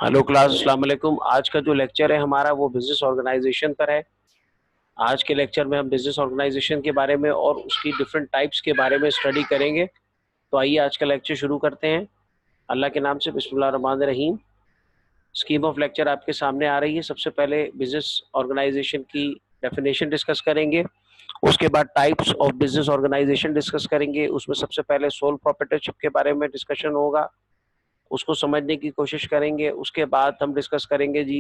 Hello class, अस्सलाम वालेकुम। आज का जो लेक्चर है हमारा वो बिजनेस ऑर्गेनाइजेशन पर है। आज के लेक्चर में हम बिजनेस ऑर्गेनाइजेशन के बारे में और उसकी डिफरेंट टाइप्स के बारे में स्टडी करेंगे। तो आइए आज का लेक्चर शुरू करते हैं। अल्लाह के नाम से, बिस्मिल्लाह रहमान रहीम। स्कीम ऑफ लेक्चर आपके सामने आ रही है। सबसे पहले बिजनेस ऑर्गेनाइजेशन की डेफिनेशन डिस्कस करेंगे। उसके बाद types of business organisation discuss करेंगे। उसमें सबसे पहले सोल प्रोप्राइटरशिप के बारे में डिस्कशन होगा, उसको समझने की कोशिश करेंगे। उसके बाद हम डिस्कस करेंगे जी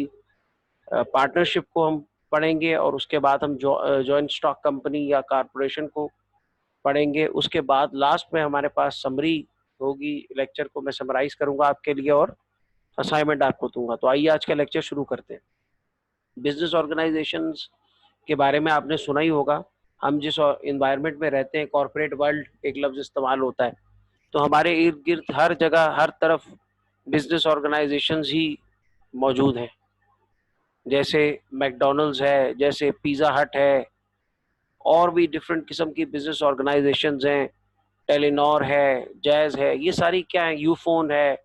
पार्टनरशिप को हम पढ़ेंगे, और उसके बाद हम जॉइंट स्टॉक कंपनी या कारपोरेशन को पढ़ेंगे। उसके बाद लास्ट में हमारे पास समरी होगी। लेक्चर को मैं समराइज करूंगा आपके लिए और असाइनमेंट आपको दूंगा। तो आइए आज का लेक्चर शुरू करते हैं। बिजनेस ऑर्गेनाइजेशंस के बारे में आपने सुना ही होगा। हम जिस इन्वायरमेंट में रहते हैं, कॉर्पोरेट वर्ल्ड एक लफ्ज इस्तेमाल होता है, तो हमारे इर्द गिर्द हर जगह हर तरफ बिजनेस ऑर्गेनाइजेशंस ही मौजूद हैं। जैसे मैकडोनल्ड्स है, जैसे पिज़्ज़ा हट है, और भी डिफरेंट किस्म की बिजनेस ऑर्गेनाइजेशंस हैं। टेलीनॉर है, जैज है, ये सारी क्या है, यूफोन है,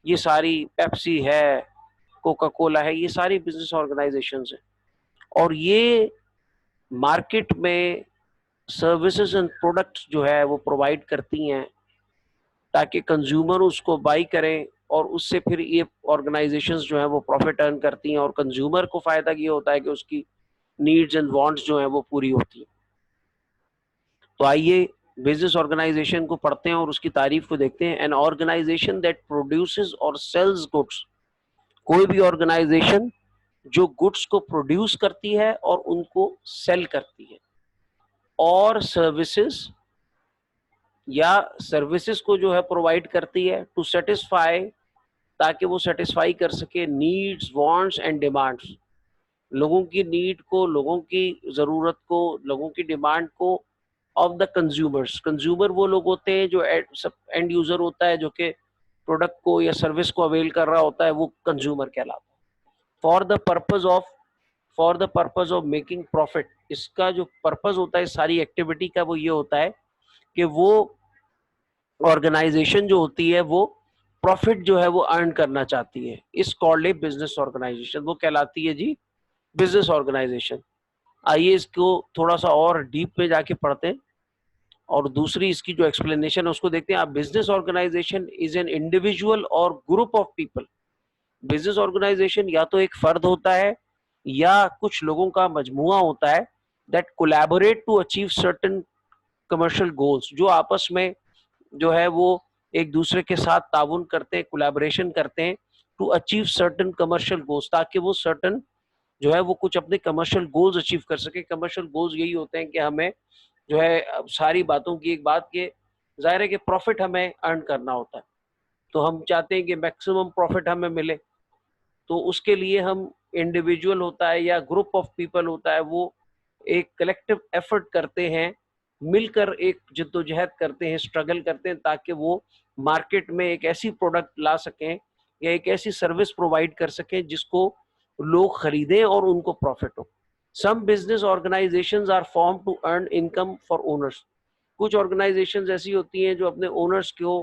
ये सारी पेप्सी है, कोका कोला है, ये सारी बिजनेस ऑर्गेनाइजेशंस हैं। और ये मार्केट में सर्विसेज एंड प्रोडक्ट्स जो है वो प्रोवाइड करती हैं ताकि कंज्यूमर उसको बाई करें, और उससे फिर ये ऑर्गेनाइजेशंस जो है वो प्रॉफिट अर्न करती हैं, और कंज्यूमर को फायदा ये होता है कि उसकी नीड्स एंड वांट्स जो है वो पूरी होती है। तो आइए बिजनेस ऑर्गेनाइजेशन को पढ़ते हैं और उसकी तारीफ को देखते हैं। एन ऑर्गेनाइजेशन दैट प्रोड्यूसेस और सेल्स गुड्स, कोई भी ऑर्गेनाइजेशन जो गुड्स को प्रोड्यूस करती है और उनको सेल करती है, और सर्विसेज या सर्विसेज को जो है प्रोवाइड करती है टू सेटिस्फाई, ताकि वो सेटिस्फाई कर सके नीड्स, वांट्स एंड डिमांड्स, लोगों की नीड को, लोगों की ज़रूरत को, लोगों की डिमांड को, ऑफ द कंज्यूमर्स। कंज्यूमर वो लोग होते हैं जो एंड यूजर होता है, जो कि प्रोडक्ट को या सर्विस को अवेल कर रहा होता है, वो कंज्यूमर कहलाता है। For the purpose of for the purpose of making profit, इसका जो पर्पज होता है सारी एक्टिविटी का, वो ये होता है कि वो ऑर्गेनाइजेशन जो होती है वो प्रॉफिट जो है वो अर्न करना चाहती है। इस कॉल्ड ए बिजनेस ऑर्गेनाइजेशन, वो कहलाती है जी बिजनेस ऑर्गेनाइजेशन। आइए इसको थोड़ा सा और डीप में जाके पढ़ते हैं, और दूसरी इसकी जो एक्सप्लेनेशन है उसको देखते हैं। आप business organization is an individual और group of people. Business organization या तो एक फर्द होता है या कुछ लोगों का मजमुआ होता है, that collaborate to achieve certain commercial goals, जो आपस में जो है वो एक दूसरे के साथ ताउन करते हैं, कोलैबोरेशन करते हैं, to achieve certain commercial goals, ताकि वो सर्टेन जो है वो कुछ अपने कमर्शियल गोल्स अचीव कर सके। कमर्शियल गोल्स यही होते हैं कि हमें जो है सारी बातों की एक बात के जाहिर है कि प्रॉफिट हमें अर्न करना होता है, तो हम चाहते हैं कि मैक्सिमम प्रॉफिट हमें मिले। तो उसके लिए हम इंडिविजुअल होता है या ग्रुप ऑफ पीपल होता है, वो एक कलेक्टिव एफर्ट करते हैं, मिलकर एक जिद्दोजहद करते हैं, स्ट्रगल करते हैं, ताकि वो मार्केट में एक ऐसी प्रोडक्ट ला सकें या एक ऐसी सर्विस प्रोवाइड कर सकें जिसको लोग खरीदें और उनको प्रॉफिट हो। Some business organisations are form to earn income for owners. कुछ ऑर्गेनाइजेशंस ऐसी होती हैं जो अपने ओनर्स को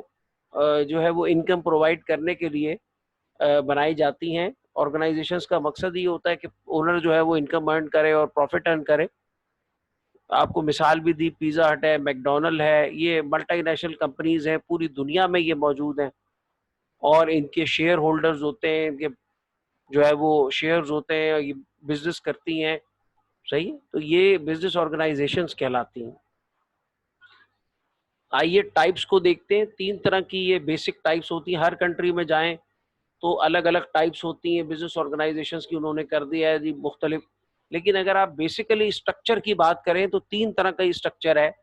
जो है वो इनकम प्रोवाइड करने के लिए बनाई जाती हैं। ऑर्गेनाइजेशंस का मकसद ये होता है कि ओनर जो है वो इनकम अर्न करे और प्रॉफिट अर्न करे। आपको मिसाल भी दी, पिज़्ज़ा हट है, मैकडोनल्ड है, ये मल्टीनेशनल कंपनीज हैं, पूरी दुनिया में ये मौजूद हैं, और इनके शेयर होल्डर्स होते हैं, इनके जो है वो शेयर्स होते हैं, ये बिजनेस करती हैं। सही है, तो ये बिजनेस ऑर्गेनाइजेशंस कहलाती हैं। आइए टाइप्स को देखते हैं। तीन तरह की ये बेसिक टाइप्स होती हैं। हर कंट्री में जाएं तो अलग अलग टाइप्स होती हैं बिजनेस ऑर्गेनाइजेशंस की, उन्होंने कर दिया है जी मुख्तलिफ। लेकिन अगर आप बेसिकली स्ट्रक्चर की बात करें तो तीन तरह का स्ट्रक्चर है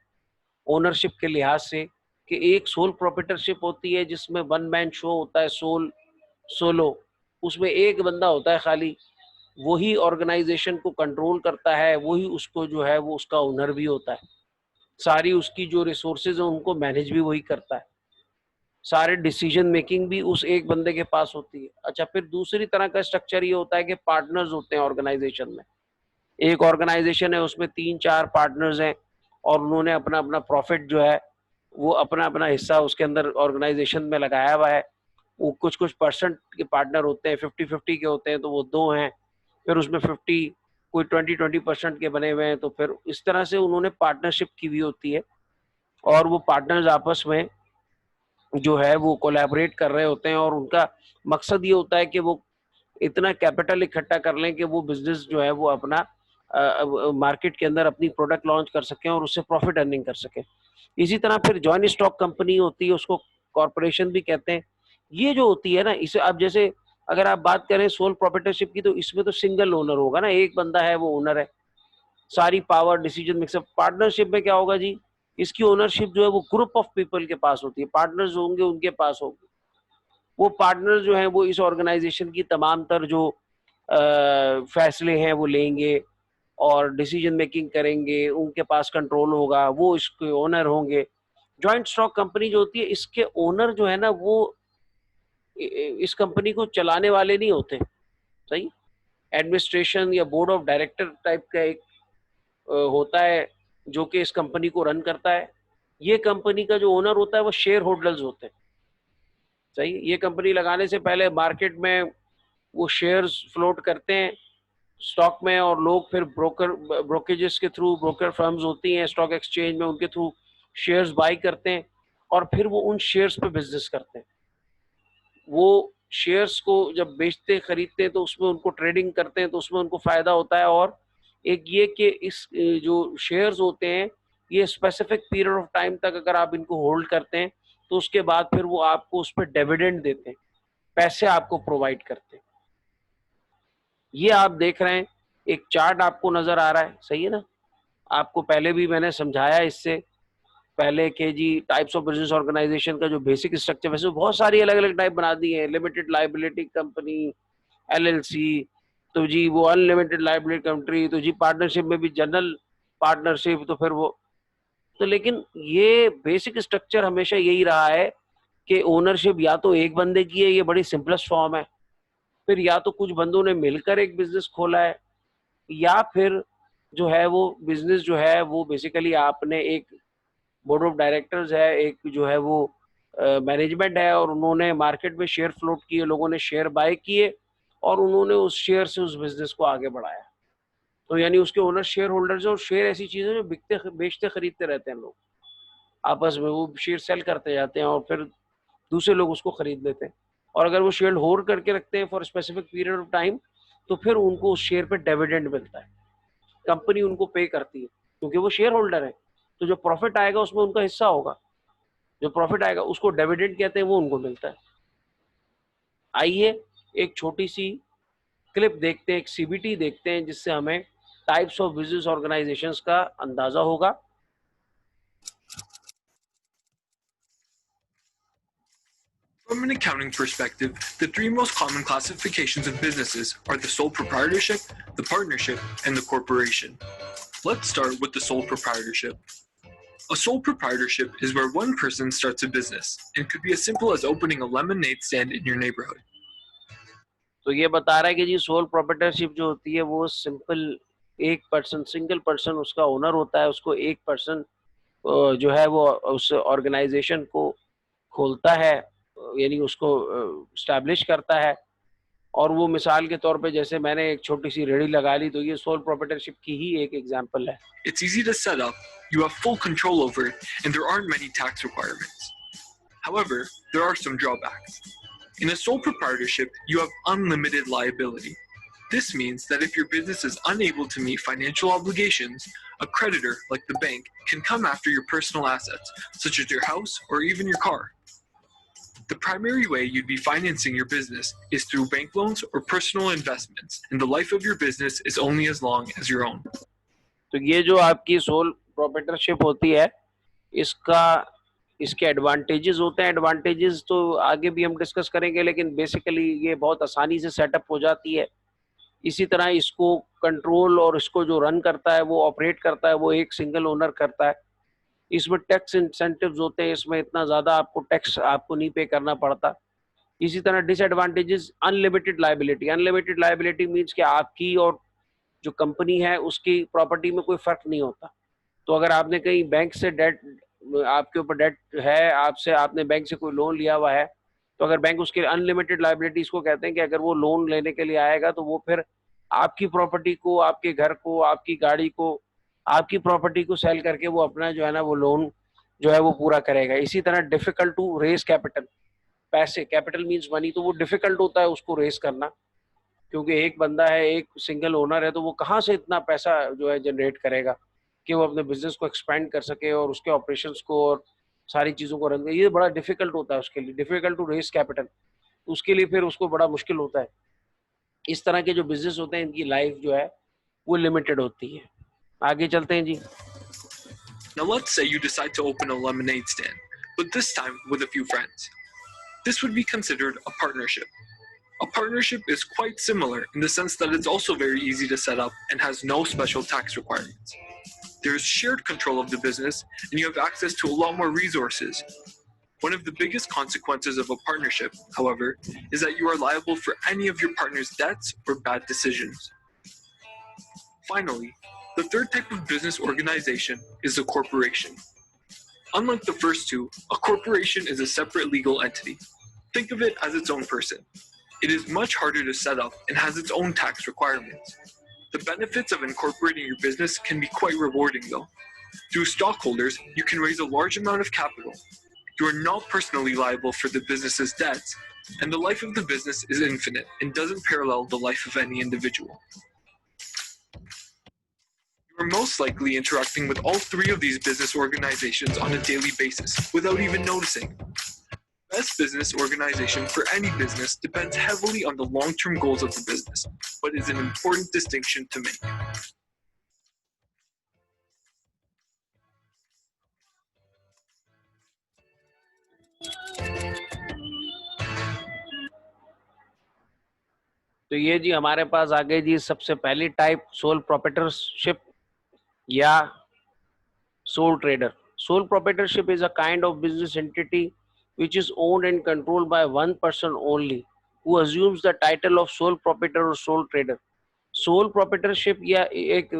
ओनरशिप के लिहाज से। कि एक सोल प्रोप्राइटरशिप होती है जिसमें वन मैन शो होता है, सोलो, उसमें एक बंदा होता है खाली, वही ऑर्गेनाइजेशन को कंट्रोल करता है, वही उसको जो है वो उसका ओनर भी होता है, सारी उसकी जो रिसोर्सेज है उनको मैनेज भी वही करता है, सारे डिसीजन मेकिंग भी उस एक बंदे के पास होती है। अच्छा, फिर दूसरी तरह का स्ट्रक्चर ये होता है कि पार्टनर्स होते हैं ऑर्गेनाइजेशन में। एक ऑर्गेनाइजेशन है उसमें तीन चार पार्टनर्स हैं, और उन्होंने अपना अपना प्रॉफिट जो है वो अपना अपना हिस्सा उसके अंदर ऑर्गेनाइजेशन में लगाया हुआ है। वो कुछ कुछ परसेंट के पार्टनर होते हैं, 50-50 के होते हैं, तो वो 2 हैं, फिर उसमें 50 कोई 20-20% के बने हुए हैं, तो फिर इस तरह से उन्होंने पार्टनरशिप की हुई होती है और वो पार्टनर्स आपस में जो है वो कोलैबोरेट कर रहे होते हैं और उनका मकसद ये होता है कि वो इतना कैपिटल इकट्ठा कर लें कि वो बिज़नेस जो है वो अपना मार्केट के अंदर अपनी प्रोडक्ट लॉन्च कर सकें और उससे प्रॉफिट अर्निंग कर सकें। इसी तरह फिर जॉइंट स्टॉक कंपनी होती है, उसको कॉर्पोरेशन भी कहते हैं। ये जो होती है ना, इसे अब जैसे अगर आप बात करें सोल प्रोप्राइटरशिप की, तो इसमें तो सिंगल ओनर होगा ना, एक बंदा है वो ओनर है। सारी पावर डिसीजन मिक्सअप। पार्टनरशिप में क्या होगा जी, इसकी ओनरशिप जो है वो ग्रुप ऑफ पीपल के पास होती है, पार्टनर्स होंगे उनके पास होगी। वो पार्टनर जो हैं वो इस ऑर्गेनाइजेशन की तमाम तर जो फैसले हैं वो लेंगे और डिसीजन मेकिंग करेंगे, उनके पास कंट्रोल होगा, वो इसके ओनर होंगे। जॉइंट स्टॉक कंपनी जो होती है, इसके ओनर जो है ना वो इस कंपनी को चलाने वाले नहीं होते, सही। एडमिनिस्ट्रेशन या बोर्ड ऑफ डायरेक्टर टाइप का एक होता है जो कि इस कंपनी को रन करता है। ये कंपनी का जो ओनर होता है वो शेयर होल्डर्स होते हैं, सही। ये कंपनी लगाने से पहले मार्केट में वो शेयर्स फ्लोट करते हैं स्टॉक में और लोग फिर ब्रोकेजेस के थ्रू, ब्रोकर फर्म्स होती हैं स्टॉक एक्सचेंज में, उनके थ्रू शेयर्स बाई करते हैं और फिर वो उन शेयर्स पे बिजनेस करते हैं। वो शेयर्स को जब बेचते खरीदते हैं तो उसमें उनको ट्रेडिंग करते हैं तो उसमें उनको फायदा होता है। और एक ये कि इस जो शेयर्स होते हैं ये स्पेसिफिक पीरियड ऑफ टाइम तक अगर आप इनको होल्ड करते हैं तो उसके बाद फिर वो आपको उस पर डिविडेंड देते हैं, पैसे आपको प्रोवाइड करते हैं। ये आप देख रहे हैं, एक चार्ट आपको नजर आ रहा है, सही है ना। आपको पहले भी मैंने समझाया इससे पहले के जी टाइप्स ऑफ बिजनेस ऑर्गेनाइजेशन का जो बेसिक स्ट्रक्चर, वैसे बहुत सारी अलग अलग टाइप बना दी है। लिमिटेड लाइबिलिटी कंपनी, एलएलसी, तो जी वो अनलिमिटेड लाइबिलिटी कंपनी, तो जी पार्टनरशिप में भी जनरल पार्टनरशिप, तो फिर वो तो लेकिन ये बेसिक स्ट्रक्चर हमेशा यही रहा है कि ओनरशिप या तो एक बंदे की है, ये बड़ी सिंपलेस्ट फॉर्म है, फिर या तो कुछ बंदों ने मिलकर एक बिजनेस खोला है, या फिर जो है वो बिजनेस जो है वो बेसिकली आपने एक बोर्ड ऑफ डायरेक्टर्स है, एक जो है वो मैनेजमेंट है और उन्होंने मार्केट में शेयर फ्लोट किए, लोगों ने शेयर बाय किए और उन्होंने उस शेयर से उस बिजनेस को आगे बढ़ाया। तो यानी उसके ओनर शेयर होल्डर्स है और शेयर ऐसी चीज है जो बिकते बेचते खरीदते रहते हैं लोग आपस में, वो शेयर सेल करते जाते हैं और फिर दूसरे लोग उसको खरीद लेते हैं। और अगर वो शेयर होल्ड करके रखते हैं for specific period of time तो फिर उनको उस शेयर पे डिविडेंड मिलता है, कंपनी उनको पे करती है क्योंकि वो शेयर होल्डर है। तो जो प्रॉफिट आएगा उसमें उनका हिस्सा होगा, जो प्रॉफिट आएगा उसको डिविडेंड कहते हैं, वो उनको मिलता है। आइए एक छोटी सी क्लिप देखते हैं, एक सीबीटी देखते हैं जिससे हमें टाइप्स ऑफ बिजनेस ऑर्गेनाइजेशंस का अंदाजा होगा। From an accounting perspective, the three most common classifications of businesses are the sole proprietorship, the partnership, and the corporation. Let's start with the sole proprietorship. A sole proprietorship is where one person starts a business and could be as simple as opening a lemonade stand in your neighborhood. तो ये बता रहा है कि जी sole proprietorship जो होती है वो सिंपल एक पर्सन, सिंगल पर्सन उसका ओनर होता है, उसको एक पर्सन जो है वो उस ऑर्गेनाइजेशन को खोलता है, यानी उसको स्टैब्लिश करता है। और वो मिसाल के तौर पे जैसे मैंने एक छोटी सी रेडी लगा ली, तो ये सोल प्रोप्राइटरशिप की ही एक एग्जांपल है। It's easy to set up, you have full control over it, and there aren't many tax requirements. However, there are some drawbacks. In a sole proprietorship, you have unlimited liability. This means that if your business is unable to meet financial obligations, a creditor, like the bank, can come after your personal assets, such as your house or even your car. The primary way you'd be financing your business is through bank loans or personal investments, and the life of your business is only as long as your own. तो ये जो आपकी sole proprietorship होती है, इसके advantages होते हैं। Advantages तो आगे भी हम डिस्कस करेंगे, लेकिन बेसिकली ये बहुत आसानी से सेटअप हो जाती है। इसी तरह इसको कंट्रोल और इसको जो रन करता है, वो ऑपरेट करता है, वो एक सिंगल ओनर करता है। इसमें टैक्स इंसेंटिव्स होते हैं, इसमें इतना ज़्यादा आपको टैक्स आपको नहीं पे करना पड़ता। इसी तरह disadvantages, unlimited liability. Unlimited liability means कि आपकी और जो कंपनी है उसकी प्रॉपर्टी में कोई फर्क नहीं होता। तो अगर आपने कहीं बैंक से डेट, आपके ऊपर डेट है, आपने बैंक से कोई लोन लिया हुआ है तो अगर बैंक उसके अनलिमिटेड लायबिलिटीज को कहते हैं कि अगर वो लोन लेने के लिए आएगा तो वो फिर आपकी प्रॉपर्टी को, आपके घर को, आपकी गाड़ी को, आपकी प्रॉपर्टी को सेल करके वो अपना जो है ना वो लोन जो है वो पूरा करेगा। इसी तरह डिफिकल्ट टू रेज कैपिटल, पैसे, कैपिटल मींस मनी, तो वो डिफिकल्ट होता है उसको रेज करना, क्योंकि एक बंदा है, एक सिंगल ओनर है, तो वो कहाँ से इतना पैसा जो है जनरेट करेगा कि वो अपने बिजनेस को एक्सपेंड कर सके और उसके ऑपरेशंस को और सारी चीज़ों को रन करे। ये बड़ा डिफिकल्ट होता है उसके लिए, डिफिकल्ट टू रेज कैपिटल, उसके लिए फिर उसको बड़ा मुश्किल होता है। इस तरह के जो बिजनेस होते हैं इनकी लाइफ जो है वो लिमिटेड होती है। आगे चलते हैं जी। Now let's say you decide to open a lemonade stand, but this time with a few friends. This would be considered a partnership. A partnership is quite similar in the sense that it's also very easy to set up and has no special tax requirements. There is shared control of the business and you have access to a lot more resources. One of the biggest consequences of a partnership, however, is that you are liable for any of your partner's debts or bad decisions. Finally, the third type of business organization is a corporation. Unlike the first two, a corporation is a separate legal entity. Think of it as its own person. It is much harder to set up and has its own tax requirements. The benefits of incorporating your business can be quite rewarding though. Through stockholders, you can raise a large amount of capital. You are not personally liable for the business's debts, and the life of the business is infinite and doesn't parallel the life of any individual. You are most likely interacting with all three of these business organizations on a daily basis without even noticing. Best business organization for any business depends heavily on the long-term goals of the business, but is an important distinction to make. तो ये जी हमारे पास आ गई जी सबसे पहली type, sole proprietorship या soul trader. Sole proprietorship is a kind of business entity which is owned and controlled by one person only, who assumes the title of sole proprietor or sole trader. Sole proprietorship या एक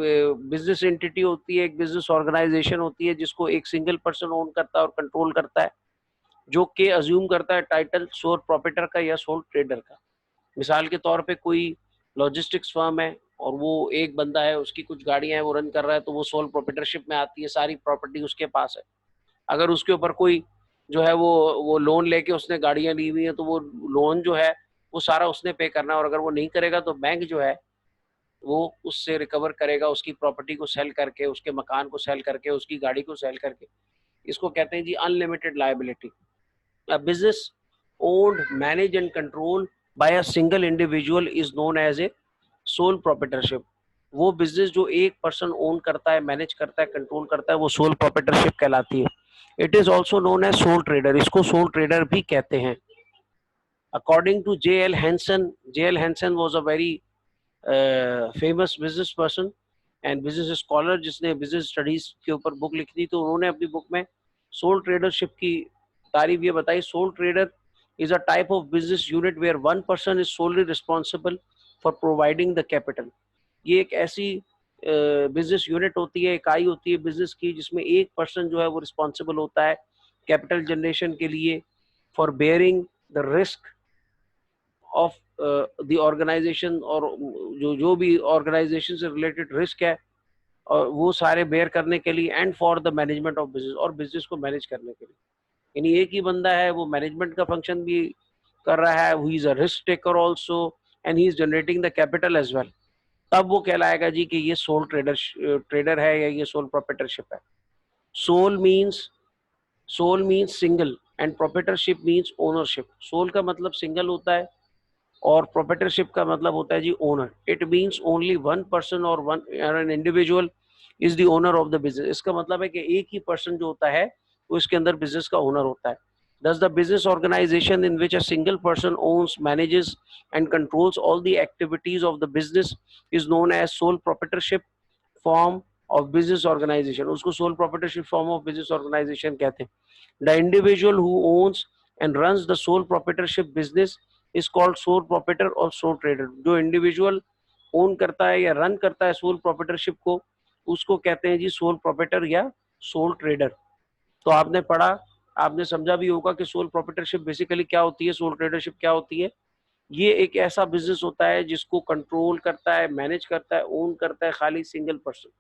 business entity होती है, एक business organisation होती है जिसको एक single person own करता है और कंट्रोल करता है, जो कि अज्यूम करता है टाइटल सोल प्रोप्राइटर का या सोल ट्रेडर का। मिसाल के तौर पे कोई लॉजिस्टिक्स फर्म है और वो एक बंदा है, उसकी कुछ गाड़ियां हैं वो रन कर रहा है, तो वो सोल प्रोप्राइटरशिप में आती है, सारी प्रॉपर्टी उसके पास है। अगर उसके ऊपर कोई जो है वो लोन लेके उसने गाड़ियां ली हुई हैं, तो वो लोन जो है वो सारा उसने पे करना है, और अगर वो नहीं करेगा तो बैंक जो है वो उससे रिकवर करेगा, उसकी प्रॉपर्टी को सेल करके, उसके मकान को सेल करके, उसकी गाड़ी को सेल करके। इसको कहते हैं जी unlimited liability. A business owned, managed and controlled by a single individual is known as a sole proprietorship. वो बिजनेस जो एक पर्सन ओन करता है, मैनेज करता है, कंट्रोल करता है, वो सोल प्रोप्राइटरशिप कहलाती है। It is also known as sole trader, इसको सोल ट्रेडर भी कहते हैं। According to J.L. Hansen, J.L. Hansen was a very famous business person and business scholar, जिसने बिजनेस स्टडीज के ऊपर बुक लिखी थी, तो उन्होंने अपनी बुक में सोल ट्रेडरशिप की तारीफ ये बताई। Soul trader is a type of business unit where one person is solely responsible for providing the capital. ये एक ऐसी बिजनेस यूनिट होती है, इकाई होती है बिजनेस की, जिसमें एक पर्सन जो है वो रिस्पॉन्सिबल होता है कैपिटल जनरेशन के लिए, for bearing the risk of the organisation, और जो भी ऑर्गेनाइजेशन से रिलेटेड रिस्क है और वो सारे बेयर करने के लिए, and for the management of business, और बिजनेस को मैनेज करने के लिए। यानी एक ही बंदा है, वो मैनेजमेंट का फंक्शन भी कर रहा है, who is a risk taker also and he is generating the capital as well. तब वो कहलाएगा जी कि ये सोल ट्रेडर है या ये सोल प्रोप्राइटरशिप है। Sole means single and proprietorship means ownership. Sole का मतलब सिंगल होता है और प्रोप्राइटरशिप का मतलब होता है जी owner. It means only one person और one an individual is the owner of the business. इसका मतलब है कि एक ही पर्सन जो होता है वो इसके अंदर बिजनेस का ओनर होता है। Thus, the business organization in which a single person owns, manages, and controls all the activities of the business is known as sole proprietorship form of business organization. उसको sole proprietorship form of business organization कहते हैं। The individual who owns and runs the sole proprietorship business is called sole proprietor or sole trader. जो individual own करता है या run करता है sole proprietorship को, उसको कहते हैं जी sole proprietor या sole trader। तो आपने पढ़ा आपने समझा भी होगा कि सोल प्रोप्राइटरशिप बेसिकली क्या होती है, सोल ट्रेडरशिप क्या होती है। ये एक ऐसा बिजनेस होता है जिसको कंट्रोल करता है, मैनेज करता है, ओन करता है खाली सिंगल पर्सन।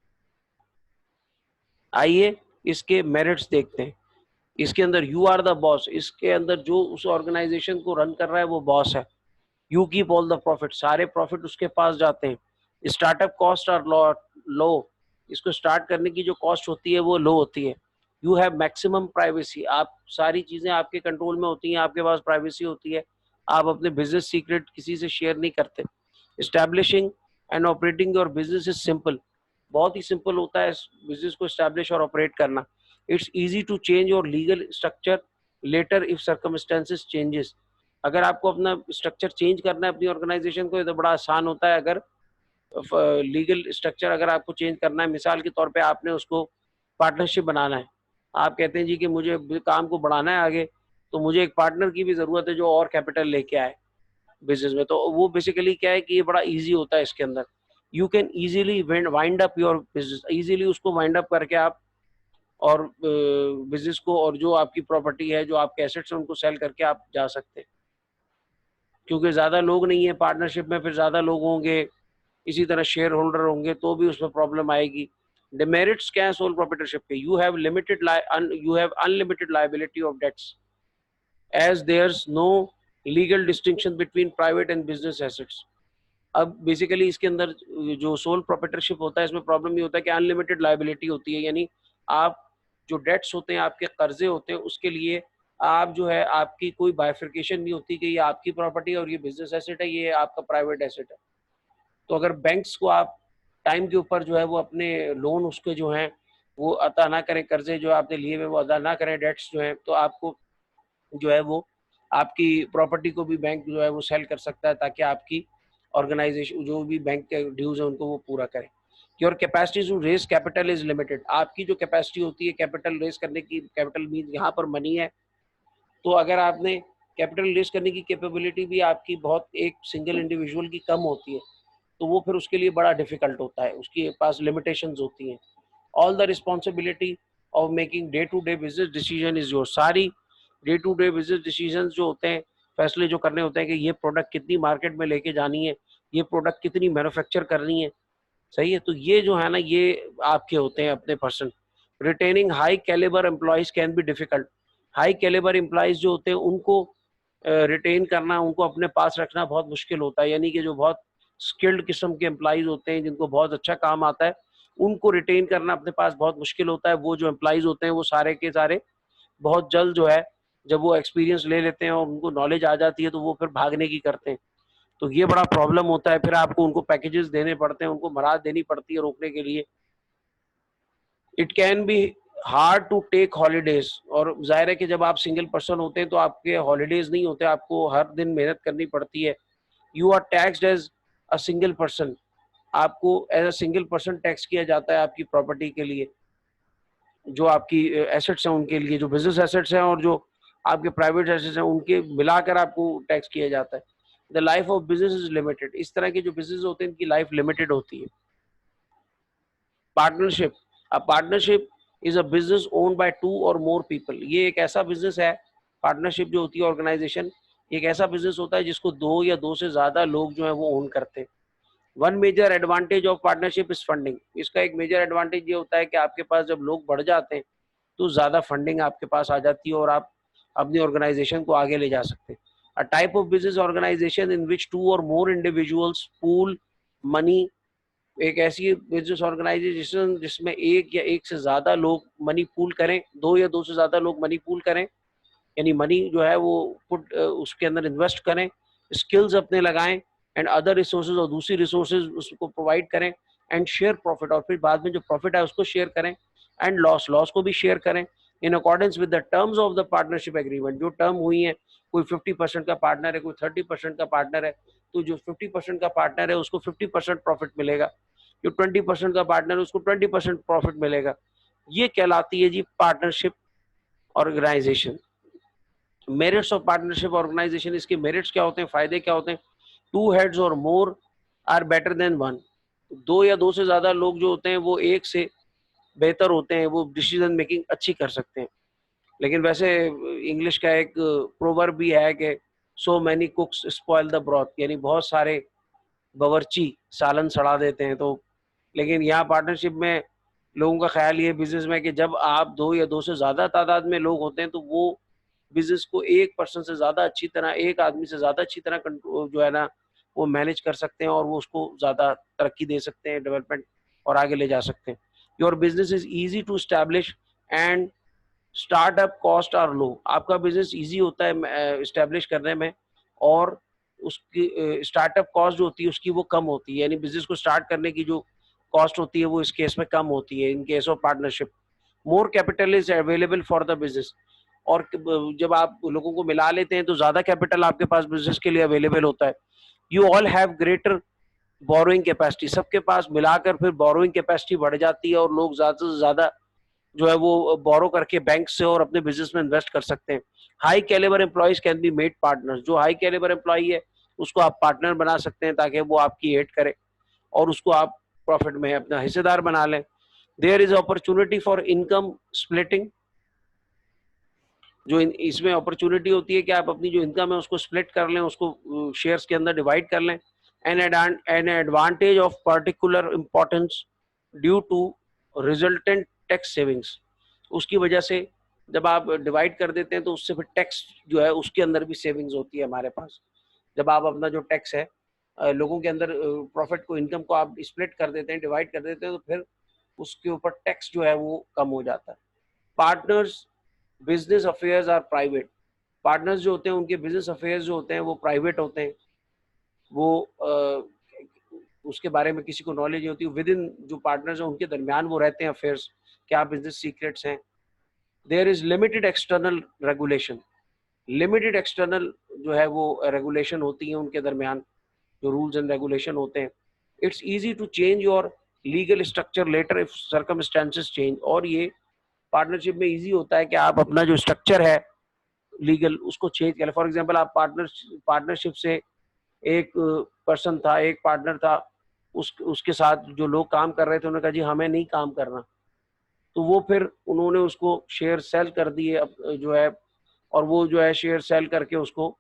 आइए इसके मेरिट्स देखते हैं। इसके अंदर यू आर द बॉस, इसके अंदर जो उस ऑर्गेनाइजेशन को रन कर रहा है वो बॉस है। You keep all the profit, सारे प्रॉफिट उसके पास जाते हैं। स्टार्टअप कॉस्ट आर लो, इसको स्टार्ट करने की जो कॉस्ट होती है वो लो होती है। यू हैव मैक्सिमम प्राइवेसी, आप सारी चीजें आपके कंट्रोल में होती हैं, आपके पास प्राइवेसी होती है, आप अपने बिजनेस सीक्रेट किसी से शेयर नहीं करते। Establishing and operating your business is simple, बहुत ही सिंपल होता है बिजनेस को एस्टैब्लिश और ऑपरेट करना। It's easy to change your legal structure later if circumstances changes. अगर आपको अपना स्ट्रक्चर चेंज करना है अपनी ऑर्गेनाइजेशन को, ये तो बड़ा आसान होता है। अगर लीगल स्ट्रक्चर अगर आपको चेंज करना है, मिसाल के तौर पे आपने उसको पार्टनरशिप बनाना है, आप कहते हैं जी कि मुझे काम को बढ़ाना है आगे, तो मुझे एक पार्टनर की भी जरूरत है जो और कैपिटल लेके आए बिजनेस में। तो वो बेसिकली क्या है कि ये बड़ा इजी होता है इसके अंदर। You can easily wind up your business, easily उसको वाइंड अप करके आप और बिजनेस को और जो आपकी प्रॉपर्टी है, जो आपके एसेट्स हैं, उनको सेल करके आप जा सकते हैं। क्योंकि ज्यादा लोग नहीं है पार्टनरशिप में, फिर ज्यादा लोग होंगे, इसी तरह शेयर होल्डर होंगे तो भी उसमें प्रॉब्लम आएगी। डिमेरिट्स क्या है सोल प्रोप्राइटरशिप के? You have unlimited liability of debts as there's no legal distinction between private and business assets. अब बेसिकली इसके अंदर जो सोल प्रोप्राइटरशिप होता है इसमें प्रॉब्लम ये होता है कि अनलिमिटेड लायबिलिटी होती है, यानी आप जो डेट्स होते हैं, आपके कर्जे होते हैं, उसके लिए आप जो है आपकी कोई बाइफिकेशन नहीं होती कि ये आपकी प्रॉपर्टी है और ये बिजनेस एसेट है, ये आपका प्राइवेट एसेट है। तो अगर बैंक्स को आप टाइम के ऊपर जो है वो अपने लोन उसके जो हैं वो अदा ना करें, कर्जे जो आपने लिए हुए वो अदा ना करें, डेट्स जो हैं, तो आपको जो है वो आपकी प्रॉपर्टी को भी बैंक जो है वो सेल कर सकता है ताकि आपकी ऑर्गेनाइजेशन जो भी बैंक के ड्यूज है उनको वो पूरा करें। Your capacity to raise capital is limited, आपकी जो कैपेसिटी होती है कैपिटल रेज करने की, कैपिटल मीन यहाँ पर मनी है, तो अगर आपने कैपिटल रेज करने की कैपेबिलिटी भी आपकी बहुत एक सिंगल इंडिविजुअल की कम होती है, तो वो फिर उसके लिए बड़ा डिफिकल्ट होता है, उसके पास लिमिटेशंस होती हैं। All the responsibility of making day to day business decision is your, सारी day to day business decisions जो होते हैं, फैसले जो करने होते हैं कि ये प्रोडक्ट कितनी मार्केट में लेके जानी है, ये प्रोडक्ट कितनी मैन्युफैक्चर करनी है, सही है, तो ये जो है ना ये आपके होते हैं अपने person. Retaining high calibre employees can be difficult, high calibre employees जो होते हैं उनको रिटेन करना, उनको अपने पास रखना बहुत मुश्किल होता है, यानी कि जो बहुत स्किल्ड किस्म के एम्प्लॉयज होते हैं जिनको बहुत अच्छा काम आता है, उनको रिटेन करना अपने पास बहुत मुश्किल होता है। वो जो एम्प्लॉयज होते हैं वो सारे के सारे बहुत जल्द जो है जब वो एक्सपीरियंस ले लेते हैं और उनको नॉलेज आ जाती है तो वो फिर भागने की करते हैं, तो ये बड़ा प्रॉब्लम होता है। फिर आपको उनको पैकेजेस देने पड़ते हैं, उनको मराद देनी पड़ती है रोकने के लिए। It can be hard to take holidays, और जाहिर है कि जब आप सिंगल पर्सन होते हैं तो आपके हॉलीडेज नहीं होते, आपको हर दिन मेहनत करनी पड़ती है। You are taxed as a single person, आपको as a single person tax किया जाता है आपकी प्रॉपर्टी के लिए, जो आपकी एसेट्स हैं उनके लिए, जो बिजनेस एसेट्स हैं और जो आपके प्राइवेट एसेट्स हैं उनके मिलाकर आपको टैक्स किया जाता है। The life of business is limited, इस तरह के जो बिजनेस होते हैं इनकी लाइफ लिमिटेड होती है। Partnership, a partnership is a business owned by two और मोर पीपल, ये एक ऐसा बिजनेस है, पार्टनरशिप जो होती है ऑर्गेनाइजेशन, एक ऐसा बिजनेस होता है जिसको दो या दो से ज्यादा लोग जो है वो ओन करते हैं। One major advantage of partnership is funding, इसका एक मेजर एडवांटेज ये होता है कि आपके पास जब लोग बढ़ जाते हैं तो ज्यादा फंडिंग आपके पास आ जाती है और आप अपनी ऑर्गेनाइजेशन को आगे ले जा सकते हैं। A type of business organisation in which two और मोर इंडिविजुअल्स पूल मनी, एक ऐसी बिजनेस ऑर्गेनाइजेशन जिसमें एक या एक से ज्यादा लोग मनी पूल करें, दो या दो से ज्यादा लोग मनी पूल करें, यानी मनी जो है वो पुट उसके अंदर इन्वेस्ट करें, स्किल्स अपने लगाएं एंड अदर रिसोर्सेज, और दूसरी रिसोर्सेज उसको प्रोवाइड करें, एंड शेयर प्रॉफिट, और फिर बाद में जो प्रॉफिट है उसको शेयर करें, एंड लॉस लॉस को भी शेयर करें in accordance with the terms of the partnership agreement, जो टर्म हुई है, कोई 50% का पार्टनर है, कोई 30% का पार्टनर है, तो जो 50% का पार्टनर है उसको 50% प्रॉफिट मिलेगा, जो 20% का पार्टनर है उसको 20% प्रॉफिट मिलेगा। ये कहलाती है जी partnership organization. Merits of partnership organization, इसके मेरिट्स क्या होते हैं, फायदे क्या होते हैं? टू हेड्स और मोर आर बेटर देन वन, दो या दो से ज्यादा लोग जो होते हैं वो एक से बेहतर होते हैं, वो डिसीजन मेकिंग अच्छी कर सकते हैं। लेकिन वैसे इंग्लिश का एक प्रोवर्ब भी है कि so many कुक्स spoil the broth, यानी बहुत सारे बावर्ची सालन सड़ा देते हैं। तो लेकिन यहाँ पार्टनरशिप में लोगों का ख्याल ये बिजनेस में कि जब आप 2 या 2 से ज़्यादा तादाद में लोग होते हैं तो वो बिजनेस को एक पर्सन से ज़्यादा अच्छी तरह, एक आदमी से ज़्यादा अच्छी तरह कंट्रोल जो है ना वो मैनेज कर सकते हैं और वो उसको ज़्यादा तरक्की दे सकते हैं, डेवलपमेंट और आगे ले जा सकते हैं। Your business is easy to establish and startup cost are low. आपका बिजनेस ईजी होता है इस्टेब्लिश करने में, और उसकी स्टार्टअप कॉस्ट जो होती है उसकी वो कम होती है, यानी बिजनेस को स्टार्ट करने की जो कॉस्ट होती है वो इस केस में कम होती है in case of partnership. More capital is available for the business, और जब आप लोगों को मिला लेते हैं तो ज्यादा कैपिटल आपके पास बिजनेस के लिए अवेलेबल होता है। You all have greater borrowing capacity, सबके पास मिलाकर फिर बोरोइंग कैपेसिटी बढ़ जाती है और लोग ज्यादा से ज्यादा जो है वो बोरो करके बैंक से और अपने बिजनेस में इन्वेस्ट कर सकते हैं। High calibre employees can be made partners, जो हाई कैलिबर एम्प्लॉई है उसको आप पार्टनर बना सकते हैं ताकि वो आपकी एड करे और उसको आप प्रॉफिट में अपना हिस्सेदार बना लें। There is opportunity for income splitting, जो इसमें अपॉर्चुनिटी होती है कि आप अपनी जो इनकम है उसको स्प्लिट कर लें, उसको शेयर्स के अंदर डिवाइड कर लें। An advantage of particular importance due to resultant tax savings, उसकी वजह से जब आप डिवाइड कर देते हैं तो उससे फिर टैक्स जो है उसके अंदर भी सेविंग्स होती है हमारे पास। जब आप अपना जो टैक्स है लोगों के अंदर प्रॉफिट को, इनकम को आप स्प्लिट कर देते हैं, डिवाइड कर देते हैं, तो फिर उसके ऊपर टैक्स जो है वो कम हो जाता है। Partners business affairs are private, partners जो होते हैं उनके बिजनेस अफेयर्स जो होते हैं वो प्राइवेट होते हैं, वो उसके बारे में किसी को नॉलेज नहीं होती। विद इन जो पार्टनर्स हैं उनके दरमियान वो रहते हैं अफेयर्स, क्या बिजनेस सीक्रेट्स हैं। There is limited external regulation, limited external जो है वो रेगुलेशन होती है उनके दरमियान, जो रूल्स एंड रेगुलेशन होते हैं। It's easy to change your legal structure later if circumstances change, और ये पार्टनरशिप में इजी होता है कि आप अपना जो स्ट्रक्चर है लीगल उसको चेंज करें। फॉर एग्जांपल आप पार्टनरशिप से एक पर्सन था, एक पार्टनर था, उसके साथ जो लोग काम कर रहे थे उन्होंने कहा जी हमें नहीं काम करना, तो वो फिर उन्होंने उसको शेयर सेल कर दिए जो है, और वो जो है शेयर सेल करके उसको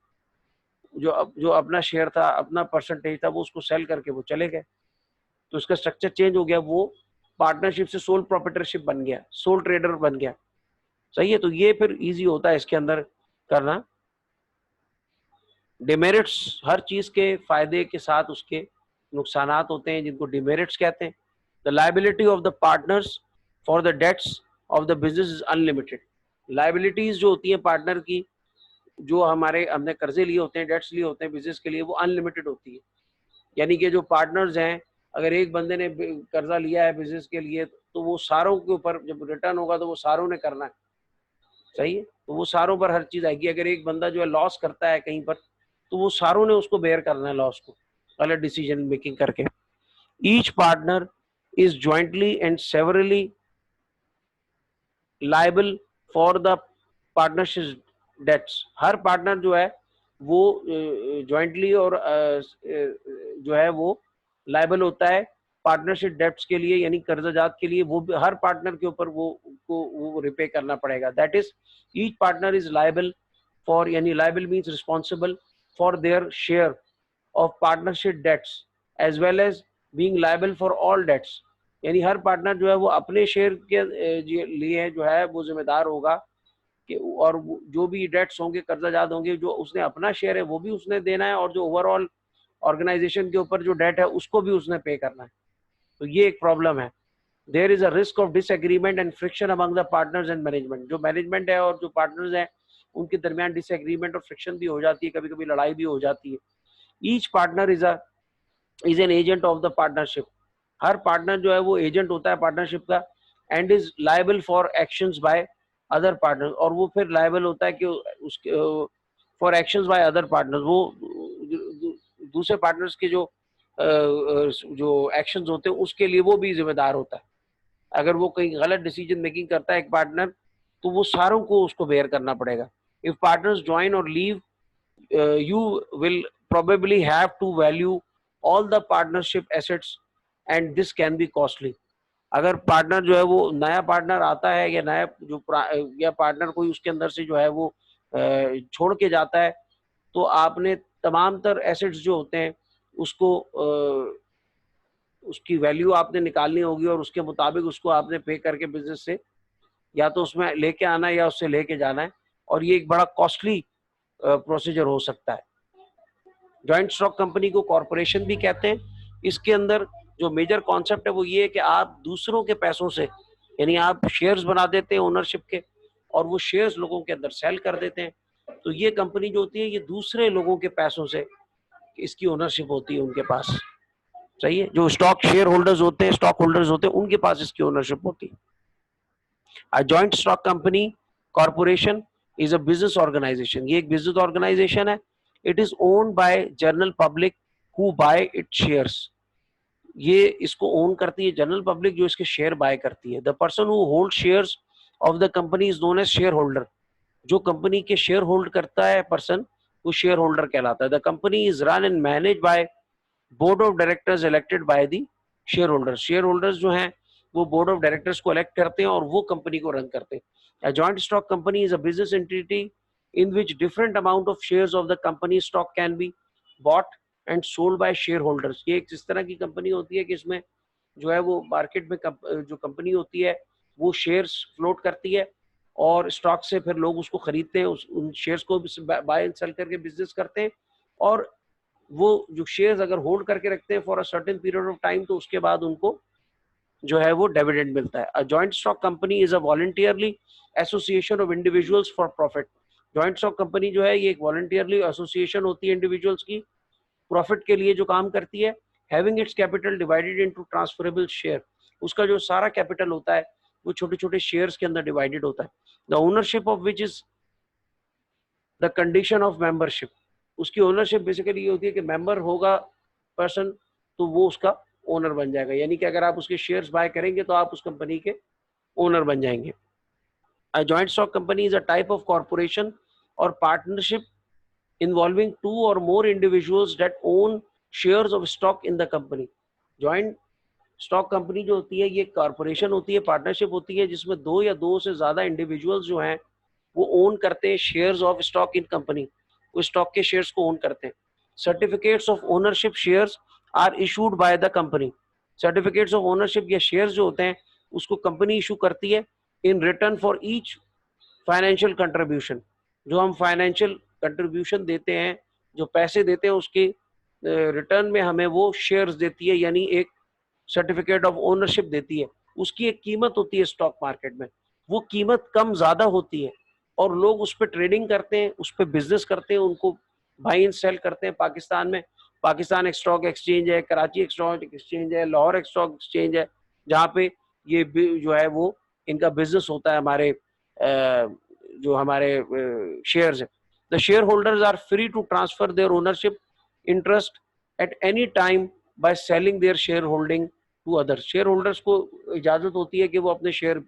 जो अपना शेयर था, अपना परसेंटेज था, वो उसको सेल करके वो चले गए, तो उसका स्ट्रक्चर चेंज हो गया, वो पार्टनरशिप से सोल प्रोप्राइटरशिप बन गया, सोल ट्रेडर बन गया। सही है, तो ये फिर इजी होता है इसके अंदर करना। डिमेरिट्स, हर चीज के फायदे के साथ उसके नुकसानात होते हैं जिनको डिमेरिट्स कहते हैं। The liability of the partners for the debts of the business is unlimited, liabilities जो होती हैं पार्टनर की, जो हमने कर्जे लिए होते हैं, डेट्स लिए होते हैं बिजनेस के लिए, वो अनलिमिटेड होती है। यानी कि जो पार्टनर्स हैं, अगर एक बंदे ने कर्जा लिया है बिजनेस के लिए तो वो सारों के ऊपर जब रिटर्न होगा तो वो सारों ने करना है। सही है, तो वो सारों पर हर चीज आएगी। अगर एक बंदा जो है लॉस करता है कहीं पर तो वो सारों ने उसको बेयर करना है लॉस को, गलत डिसीजन मेकिंग करके। Each partner is jointly and severally liable for the partnership debts, हर पार्टनर जो है वो ज्वाइंटली और जो है वो लायबल होता है पार्टनरशिप डेट्स के लिए, यानी कर्जाजात के लिए। वो हर पार्टनर के ऊपर वो रिपे करना पड़ेगा। That is each partner is liable for, यानी liable means responsible for their share of partnership debts as well as being liable for all debts, यानी हर पार्टनर जो है वो अपने शेयर के लिए जो है वो जिम्मेदार होगा कि, और जो भी डेट्स होंगे, कर्जाजात होंगे, जो उसने अपना शेयर है वो भी उसने देना है, और जो ओवरऑल ऑर्गेनाइजेशन के ऊपर जो डेट है उसको भी उसने पे करना है। तो ये एक प्रॉब्लम है। There is a risk of disagreement and friction among the partners and management, जो मैनेजमेंट है और जो पार्टनर्स हैं उनके दरमियान डिसएग्रीमेंट और फ्रिक्शन भी हो जाती है, कभी कभी लड़ाई भी हो जाती है। Each partner is an agent of the partnership, her partner जो है वो एजेंट होता है पार्टनरशिप का। And is liable for actions by other partner, और वो फिर लायबल होता है कि उसके for actions by other partners, वो दूसरे पार्टनर्स के जो एक्शंस होते हैं उसके लिए वो भी जिम्मेदार होता है। अगर वो कहीं गलत डिसीजन मेकिंग करता है एक पार्टनर तो वो सारों को उसको बेयर करना पड़ेगा। इफ पार्टनर्स ज्वाइन और leave you will probably have to value all the partnership assets and this can be costly, अगर पार्टनर जो है वो नया पार्टनर आता है या नया जो या पार्टनर कोई उसके अंदर से जो है वो छोड़ के जाता है, तो आपने तमाम तर एसेट्स जो होते हैं उसको उसकी वैल्यू आपने निकालनी होगी और उसके मुताबिक उसको आपने पे करके बिजनेस से या तो उसमें लेके आना है या उससे लेके जाना है, और ये एक बड़ा कॉस्टली प्रोसीजर हो सकता है। जॉइंट स्टॉक कंपनी को कॉरपोरेशन भी कहते हैं। इसके अंदर जो मेजर कॉन्सेप्ट है वो ये है कि आप दूसरों के पैसों से, यानी आप शेयर्स बना देते हैं ओनरशिप के, और वो शेयर्स लोगों के अंदर सेल कर देते हैं। तो ये कंपनी जो होती है ये दूसरे लोगों के पैसों से इसकी ओनरशिप होती है उनके पास। सही है, जो स्टॉक शेयर होल्डर्स होते हैं, स्टॉक होल्डर्स होते हैं, उनके पास इसकी ओनरशिप होती है। A joint stock company corporation is a business organization. ये एक business organization है. It is owned by general public who buy its shares. ये इसको ओन करती है जनरल पब्लिक जो इसके शेयर बाय करती है. The person who holds shares of the company is known as shareholder. जो कंपनी के शेयर होल्ड करता है पर्सन वो शेयर होल्डर कहलाता है. The company is run and managed by board of directors elected by the share holders. Share holders जो हैं वो बोर्ड ऑफ डायरेक्टर्स को इलेक्ट करते हैं और वो कंपनी को रन करते हैं. A joint stock company is a business entity in which different amount of shares of the company stock can be bought and sold by shareholders. ये एक इस तरह की कंपनी होती है कि इसमें जो है वो मार्केट में जो कंपनी होती है वो शेयर्स फ्लोट करती है और स्टॉक से फिर लोग उसको खरीदते हैं, उन शेयर्स को बाय एंड सेल करके बिजनेस करते हैं, और वो जो शेयर्स अगर होल्ड करके रखते हैं for a certain period of time तो उसके बाद उनको जो है वो डिविडेंड मिलता है. A joint stock company is a voluntarily association of individuals for profit. Joint stock company जो है ये एक वॉलंटियरली एसोसिएशन होती है इंडिविजुअल्स की प्रॉफिट के लिए जो काम करती है. Having its capital divided into transferable share. उसका जो सारा कैपिटल होता है वो छोटे छोटे शेयर्स के अंदर डिवाइडेड होता है. The ownership of which is the condition of membership. उसकी ओनरशिप बेसिकली ये होती है कि मेंबर होगा पर्सन तो वो उसका ओनर बन जाएगा, यानी कि अगर आप उसके शेयर्स बाय करेंगे तो आप उस कंपनी के ओनर बन जाएंगे. A joint stock company is a type of corporation or partnership involving two or more individuals that own shares of stock in the company. Joint stock company जो होती है ये कॉर्पोरेशन होती है, पार्टनरशिप होती है जिसमें दो या दो से ज्यादा इंडिविजुअल्स जो हैं वो ओन करते हैं shares of stock in company, वो स्टॉक के शेयर्स को ओन करते हैं. Certificates of ownership shares are issued by the company. Certificates of ownership या शेयर्स जो होते हैं उसको कंपनी इशू करती है in return for each financial contribution. जो हम फाइनेंशियल कंट्रीब्यूशन देते हैं, जो पैसे देते हैं, उसके रिटर्न में हमें वो शेयर्स देती है, यानी एक सर्टिफिकेट ऑफ ओनरशिप देती है. उसकी एक कीमत होती है स्टॉक मार्केट में, वो कीमत कम ज्यादा होती है और लोग उस पर ट्रेडिंग करते हैं, उस पर बिजनेस करते हैं, उनको बाई एंड सेल करते हैं. पाकिस्तान में पाकिस्तान स्टॉक एक्सचेंज है, कराची स्टॉक एक्सचेंज है, लाहौर स्टॉक एक्सचेंज है, जहाँ पे ये जो है वो इनका बिजनेस होता है. हमारे जो हमारे शेयर्स है, the share holders are free to transfer their ownership interest at any time by selling their share holding to others. Share holders को इजाजत होती है कि वो अपने शेयर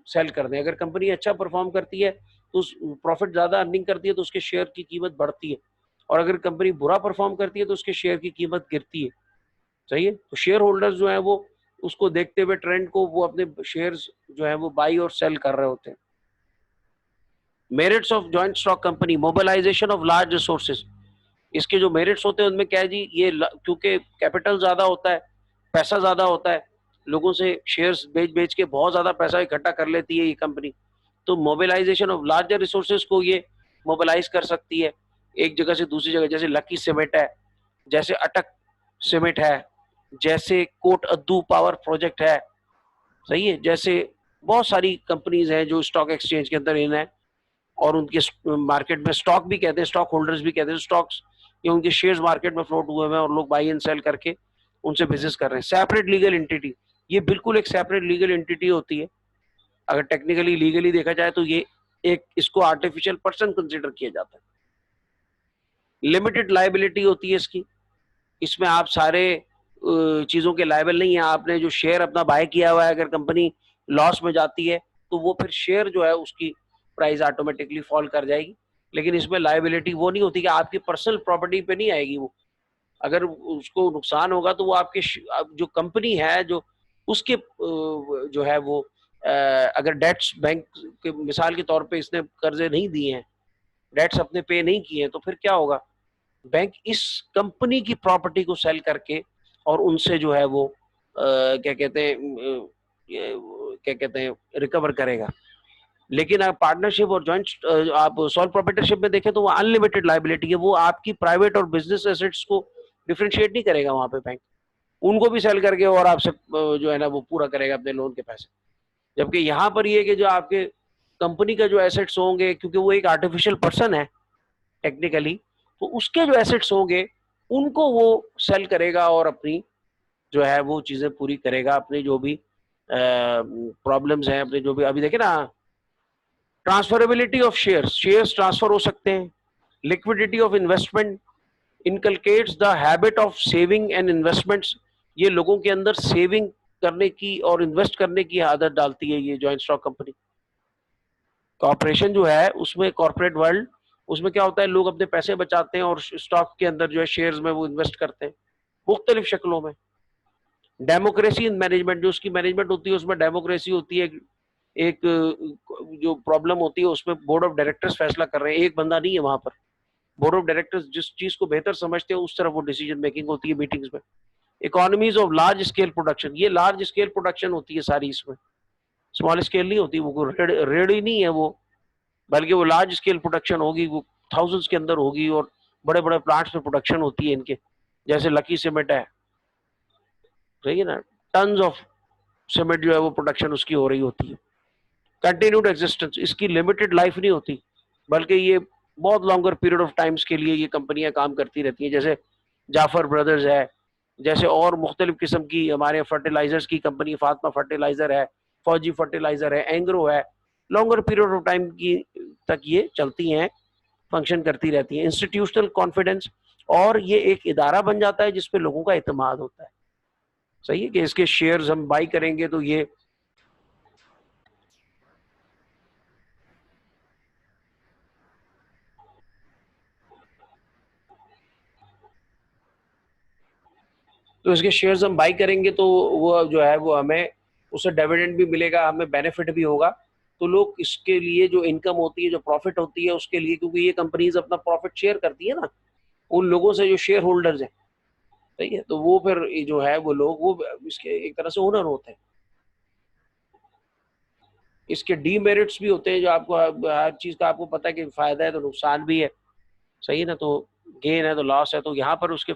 सेल कर दें. अगर कंपनी अच्छा परफॉर्म करती है तो प्रॉफिट ज्यादा अर्निंग करती है तो उसके शेयर की कीमत बढ़ती है, और अगर कंपनी बुरा परफॉर्म करती है तो उसके शेयर की कीमत गिरती है. सही है, तो शेयर होल्डर्स जो है वो उसको देखते हुए ट्रेंड को वो अपने शेयर्स जो है वो बाई और सेल कर रहे होते हैं. Merits of joint stock company, mobilisation of large resources. इसके जो मेरिट्स होते हैं उनमें क्या है जी, ये क्योंकि कैपिटल ज्यादा होता है, पैसा ज्यादा होता है, लोगों से शेयर्स बेच बेच के बहुत ज्यादा पैसा इकट्ठा कर लेती है ये कंपनी, तो मोबिलाइजेशन ऑफ लार्जर रिसोर्सेज को ये मोबिलाइज कर सकती है एक जगह से दूसरी जगह. जैसे लकी सीमेंट है, जैसे अटक सीमेंट है, जैसे कोट अद्दू पावर प्रोजेक्ट है. सही है, जैसे बहुत सारी कंपनीज हैं जो स्टॉक एक्सचेंज के अंदर इन है और उनके मार्केट में स्टॉक भी कहते हैं, स्टॉक होल्डर्स भी कहते हैं, स्टॉक्स ये उनके शेयर्स मार्केट में फ्लोट हुए हैं और लोग बाई एंड सेल करके उनसे बिजनेस कर रहे हैं. सेपरेट लीगल एंटिटी, ये बिल्कुल एक सेपरेट लीगल एंटिटी होती है. अगर टेक्निकली लीगली देखा जाए तो ये एक इसको आर्टिफिशियल पर्सन कंसिडर किया जाता है. लिमिटेड लायबिलिटी होती है इसकी, इसमें आप सारे चीजों के लायबल नहीं है. आपने जो शेयर अपना बाय किया हुआ है, अगर कंपनी लॉस में जाती है तो वो फिर शेयर जो है उसकी प्राइस ऑटोमेटिकली फॉल कर जाएगी. लेकिन इसमें लायबिलिटी वो नहीं होती कि आपकी पर्सनल प्रॉपर्टी पे नहीं आएगी. वो अगर उसको नुकसान होगा तो वो आपके जो कंपनी है, जो उसके जो है वो अगर डेट्स बैंक के मिसाल के तौर पे इसने कर्जे नहीं दिए हैं, डेट्स अपने पे नहीं किए हैं, तो फिर क्या होगा? बैंक इस कंपनी की प्रॉपर्टी को सेल करके और उनसे जो है वो क्या कहते हैं क्या कहते हैं रिकवर करेगा। लेकिन आप पार्टनरशिप और जॉइंट आप सोल प्रोप्राइटरशिप में देखें तो वो अनलिमिटेड लायबिलिटी है, वो आपकी प्राइवेट और बिजनेस एसेट्स को डिफरेंशिएट नहीं करेगा वहां पे बैंक, उनको भी सेल करके और आपसे जो है ना वो पूरा करेगा अपने लोन के पैसे। जबकि यहाँ पर ये कि जो आपके कंपनी का जो एसेट्स होंगे, क्योंकि वो एक आर्टिफिशियल पर्सन है टेक्निकली, तो उसके जो एसेट्स होंगे उनको वो सेल करेगा और अपनी जो है वो चीजें पूरी करेगा, अपनी जो भी प्रॉब्लम्स हैं, अपने जो भी अभी देखे ना, transferability of shares, shares transfer हो सकते हैं, liquidity of investment, inculcates the habit of saving and investments, ये लोगों के अंदर सेविंग करने की और इन्वेस्ट करने की आदत डालती है ये जॉइंट स्टॉक कंपनी। कॉर्पोरेशन जो है उसमें, कॉर्पोरेट वर्ल्ड, उसमें क्या होता है, लोग अपने पैसे बचाते हैं और स्टॉक के अंदर जो है शेयर्स में वो इन्वेस्ट करते हैं मुख्तलिफ शक्लों में। डेमोक्रेसी इन मैनेजमेंट, जो उसकी मैनेजमेंट होती है उसमें डेमोक्रेसी होती है, एक जो प्रॉब्लम होती है उसमें बोर्ड ऑफ डायरेक्टर्स फैसला कर रहे हैं, एक बंदा नहीं है वहां पर। बोर्ड ऑफ डायरेक्टर्स जिस चीज को बेहतर समझते हैं उस तरफ वो डिसीजन मेकिंग होती है मीटिंग्स में। Economies of large scale production, ये लार्ज स्केल प्रोडक्शन होती है सारी, इसमें स्मॉल स्केल नहीं होती, वो रेड ही नहीं है वो, बल्कि वो लार्ज स्केल प्रोडक्शन होगी, वो थाउजेंड्स के अंदर होगी और बड़े बड़े प्लांट्स में प्रोडक्शन होती है इनके, जैसे लकी सीमेंट है, सही है ना, टन्स ऑफ सीमेंट जो है वो प्रोडक्शन उसकी हो रही होती है। कंटिन्यूड एग्जिस्टेंस, इसकी लिमिटेड लाइफ नहीं होती, बल्कि ये बहुत लॉन्गर पीरियड ऑफ टाइम्स के लिए ये कंपनियां काम करती रहती हैं, जैसे जाफर ब्रदर्स है, जैसे और मुख्तलिफ किस्म की हमारे फर्टिलाइजर्स की कंपनी फातिमा फर्टिलाइजर है, फौजी फर्टिलाइजर है, एंग्रो है, लॉन्गर पीरियड ऑफ टाइम की तक ये चलती हैं, फंक्शन करती रहती हैं। इंस्टीट्यूशनल कॉन्फिडेंस, और ये एक इदारा बन जाता है जिसपे लोगों का इत्मीनान होता है, सही है कि इसके शेयर्स हम बाई करेंगे तो ये इसके शेयर्स हम बाई करेंगे तो वो जो है वो हमें उससे डिविडेंड भी मिलेगा, हमें बेनिफिट भी होगा। तो लोग इसके लिए जो इनकम होती है, जो प्रॉफिट होती है उसके लिए, क्योंकि ये कंपनीज अपना प्रॉफिट शेयर करती है ना उन लोगों से जो शेयर होल्डर्स हैं, सही है, तो वो फिर जो है वो लोग वो इसके एक तरह से ओनर होते हैं। इसके डीमेरिट्स भी होते हैं, जो आपको हर चीज का आपको पता है कि फायदा है तो नुकसान भी है, सही है ना, तो गेन है तो लॉस है, तो यहाँ पर उसके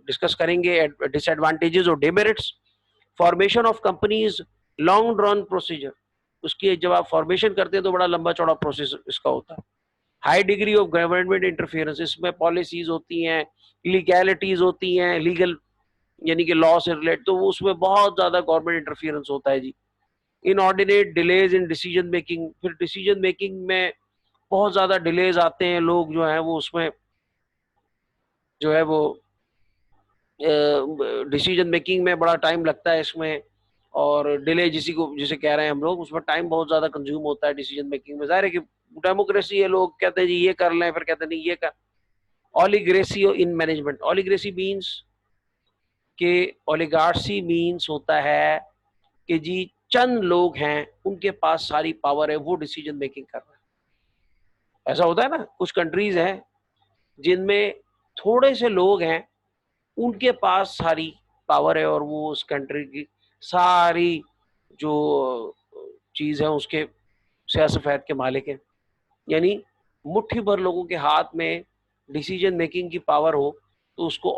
डिस्कस करेंगे डिसएडवांटेजेस और demerits. Formation of companies long run procedure, उसकी जब आप फॉर्मेशन करते हैं तो बड़ा लंबा चौड़ा प्रोसेस इसका होता है। High degree of government interference, इसमें पॉलिसीज होती हैं, लीगैलिटीज होती हैं, लीगल यानी कि लॉ से रिलेटेड, तो उसमें बहुत ज्यादा गवर्नमेंट इंटरफेरेंस होता है जी। Inordinate delays in decision making, फिर डिसीजन मेकिंग में बहुत ज्यादा डिलेज आते हैं, लोग जो है वो उसमें जो है वो डिसीजन मेकिंग में बड़ा टाइम लगता है इसमें, और डिले जिसे कह रहे हैं हम लोग, उसमें टाइम बहुत ज्यादा कंज्यूम होता है डिसीजन मेकिंग में। जाहिर है कि डेमोक्रेसी है, लोग कहते हैं जी ये कर लें, फिर कहते हैं नहीं ये कर। ओलिग्रेसी इन मैनेजमेंट, ओलिग्रेसी मीन्स के, ओलिगार्सी मीन्स होता है कि जी चंद लोग हैं उनके पास सारी पावर है, वो डिसीजन मेकिंग कर रहे हैं। ऐसा होता है ना, कुछ कंट्रीज हैं जिनमें थोड़े से लोग हैं, उनके पास सारी पावर है और वो उस कंट्री की सारी जो चीज है उसके सैर सफेद के मालिक हैं। यानी मुट्ठी भर लोगों के हाथ में डिसीजन मेकिंग की पावर हो तो उसको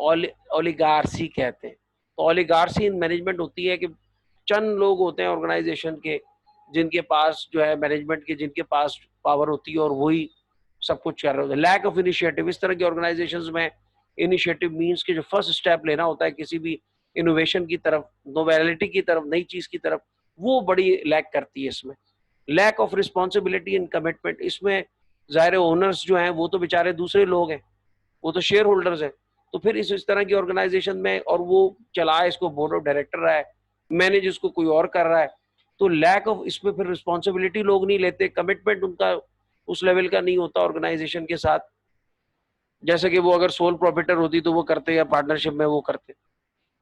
ओलिगार्सी कहते हैं। तो ओलिगार्सी इन मैनेजमेंट होती है कि चंद लोग होते हैं ऑर्गेनाइजेशन के जिनके पास जो है मैनेजमेंट के, जिनके पास पावर होती है और वही सब कुछ कर रहे होते हैं। लैक ऑफ इनिशिएटिव, इस तरह की ऑर्गेनाइजेशंस में इनिशिएटिव मीन्स के जो फर्स्ट स्टेप लेना होता है किसी भी इनोवेशन की तरफ, नोवेलिटी की तरफ, नई चीज की तरफ, वो बड़ी लैक करती है इसमें। Lack of responsibility and commitment, इसमें जाहिर ओनर्स जो हैं वो तो बेचारे दूसरे लोग हैं, वो तो शेयर होल्डर्स हैं। तो फिर इस तरह की ऑर्गेनाइजेशन में, और वो चलाए इसको बोर्ड ऑफ डायरेक्टर रहा है, मैनेज इसको कोई और कर रहा है, तो लैक ऑफ इसमें फिर रिस्पॉन्सिबिलिटी लोग नहीं लेते, कमिटमेंट उनका उस लेवल का नहीं होता ऑर्गेनाइजेशन के साथ, जैसे कि वो अगर सोल प्रॉफिटर होती तो वो करते या पार्टनरशिप में वो करते।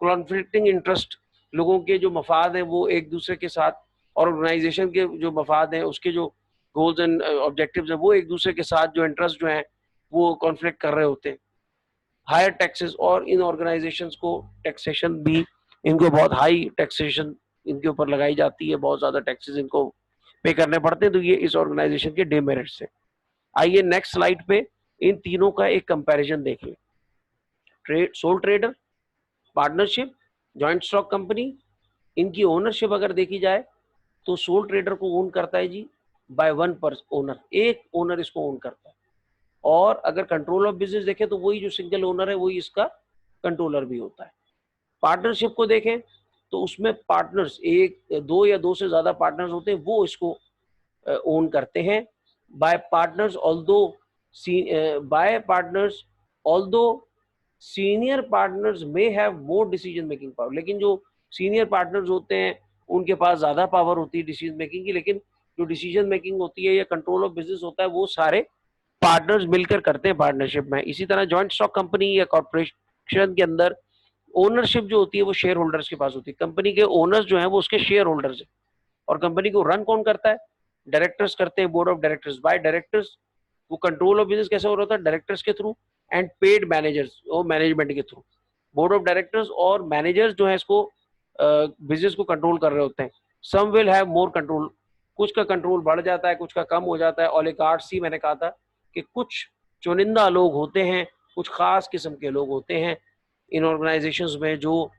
कॉन्फ्लिक्टिंग इंटरेस्ट, लोगों के जो मफाद हैं वो एक दूसरे के साथ, और ऑर्गेनाइजेशन के जो मफाद हैं उसके जो गोल्स एंड ऑब्जेक्टिव्स हैं वो एक दूसरे के साथ जो इंटरेस्ट जो हैं वो कॉन्फ्लिक्ट कर रहे होते हैं। हायर टैक्सेस, और इन ऑर्गेनाइजेशंस को टैक्सेशन भी, इनको बहुत हाई टैक्सेशन इनके ऊपर लगाई जाती है, बहुत ज्यादा टैक्सेस इनको पे करने पड़ते हैं, तो ये इस ऑर्गेनाइजेशन के डिमेरिट्स है। आइए नेक्स्ट स्लाइड पे इन तीनों का एक कंपैरिजन देख लें। Soul trader, partnership, joint stock company, इनकी ओनरशिप अगर देखी जाए तो सोल ट्रेडर को ओन करता है जी बाय वन पर्सन ओनर, एक ओनर इसको ओन करता है। और अगर कंट्रोल ऑफ बिजनेस देखें तो वही जो सिंगल ओनर है वही इसका कंट्रोलर भी होता है। पार्टनरशिप को देखें तो उसमें पार्टनर्स, एक दो या दो से ज्यादा पार्टनर्स होते हैं, वो इसको ओन करते हैं। Bye partners although senior partners may have more decision making power, लेकिन जो सीनियर पार्टनर्स होते हैं उनके पास ज्यादा पावर होती है डिसीजन मेकिंग की, लेकिन जो डिसीजन मेकिंग होती है या कंट्रोल ऑफ बिजनेस होता है वो सारे पार्टनर्स मिलकर करते हैं पार्टनरशिप में। इसी तरह जॉइंट स्टॉक कंपनी या कॉर्पोरेशन के अंदर ओनरशिप जो होती है वो शेयर होल्डर्स के पास होती है। कंपनी के ओनर्स जो है वो उसके शेयर होल्डर्स है। और कंपनी को रन कौन करता है? डायरेक्टर्स करते हैं, board of directors bye directors. वो कंट्रोल ऑफ बिजनेस कैसे हो रहा होता है? डायरेक्टर्स के थ्रू एंड पेड मैनेजर्स और मैनेजमेंट के थ्रू। बोर्ड ऑफ डायरेक्टर्स और मैनेजर्स जो है इसको बिजनेस को कंट्रोल कर रहे होते हैं। सम विल हैव मोर कंट्रोल, कुछ का कंट्रोल बढ़ जाता है, कुछ का कम हो जाता है। ओलिगार्ची, मैंने कहा था कि कुछ चुनिंदा लोग होते हैं, कुछ खास किस्म के लोग होते हैं इन ऑर्गेनाइजेशंस में जो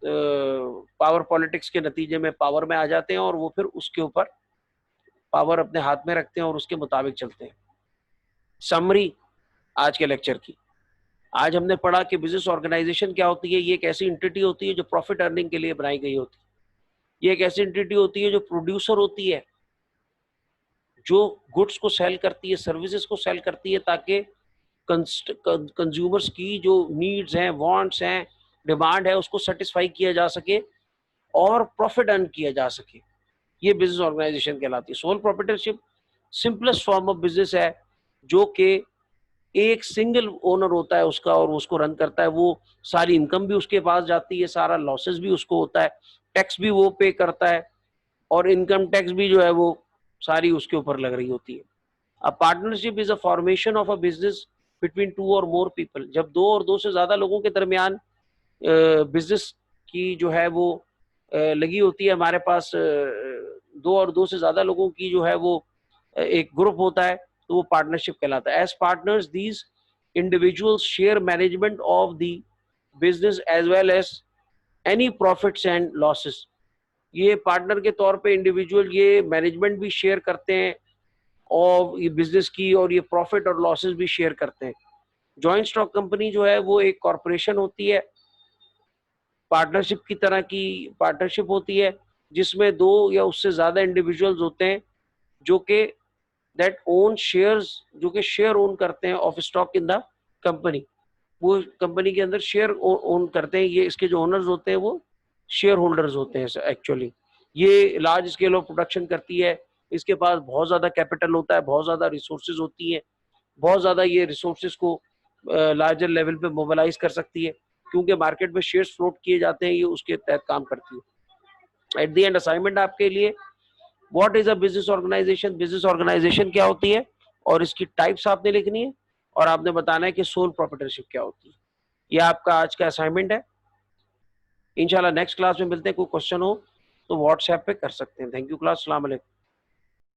पावर पॉलिटिक्स के नतीजे में पावर में आ जाते हैं और वो फिर उसके ऊपर पावर अपने हाथ में रखते हैं और उसके मुताबिक चलते हैं। समरी आज के लेक्चर की, आज हमने पढ़ा कि बिजनेस ऑर्गेनाइजेशन क्या होती है। ये एक ऐसी एंटिटी होती है जो प्रॉफिट अर्निंग के लिए बनाई गई होती है। ये एक ऐसी एंटिटी होती है जो प्रोड्यूसर होती है, जो गुड्स को सेल करती है, सर्विसेज को सेल करती है, ताकि कंज्यूमर्स की जो नीड्स हैं, वांट्स हैं, डिमांड है, उसको सेटिस्फाई किया जा सके और प्रॉफिट अर्न किया जा सके। ये बिजनेस ऑर्गेनाइजेशन कहलाती है। Sole proprietorship simplest form of business है, जो कि एक सिंगल ओनर होता है उसका और उसको रन करता है। वो सारी इनकम भी उसके पास जाती है, सारा लॉसेस भी उसको होता है, टैक्स भी वो पे करता है और इनकम टैक्स भी जो है वो सारी उसके ऊपर लग रही होती है। A partnership is a formation of a business between two और मोर पीपल। जब दो और दो से ज्यादा लोगों के दरमियान बिजनेस की जो है वो लगी होती है, हमारे पास दो और दो से ज्यादा लोगों की जो है वो एक ग्रुप होता है, तो वो पार्टनरशिप कहलाता है। As partners these individuals share management of the business as well as any profits and losses. ये पार्टनर के तौर पे इंडिविजुअल ये मैनेजमेंट भी शेयर करते हैं और ये बिजनेस की, और ये प्रॉफिट और लॉसेस भी शेयर करते हैं। जॉइंट स्टॉक कंपनी जो है वो एक कॉर्पोरेशन होती है, पार्टनरशिप की तरह की पार्टनरशिप होती है, जिसमें दो या उससे ज्यादा इंडिविजुअल्स होते हैं जो कि दैट ओन शेयर्स, जो कि शेयर ओन करते हैं of stock in the company. वो कंपनी के अंदर शेयर ओन करते हैं। ये इसके जो ओनर्स होते हैं वो शेयर होल्डर्स होते हैं एक्चुअली। ये लार्ज स्केल ऑफ प्रोडक्शन करती है, इसके पास बहुत ज्यादा कैपिटल होता है, बहुत ज्यादा रिसोर्सेज होती हैं, बहुत ज्यादा ये रिसोर्सेज को लार्जर लेवल पे मोबिलाइज कर सकती है, क्योंकि मार्केट में शेयर्स फ्लोट किए जाते हैं, ये उसके तहत काम करती है। एट द एंड असाइनमेंट आपके लिए, what is a business organisation, business organisation क्या होती है और इसकी टाइप्स आपने लिखनी है, और आपने बताना है कि सोल प्रोप्राइटरशिप क्या होती है। ये आपका आज का असाइनमेंट है। इंशाल्लाह नेक्स्ट क्लास में मिलते हैं। कोई क्वेश्चन हो तो व्हाट्सएप पे कर सकते हैं। थैंक यू क्लास, अस्सलाम वालेकुम।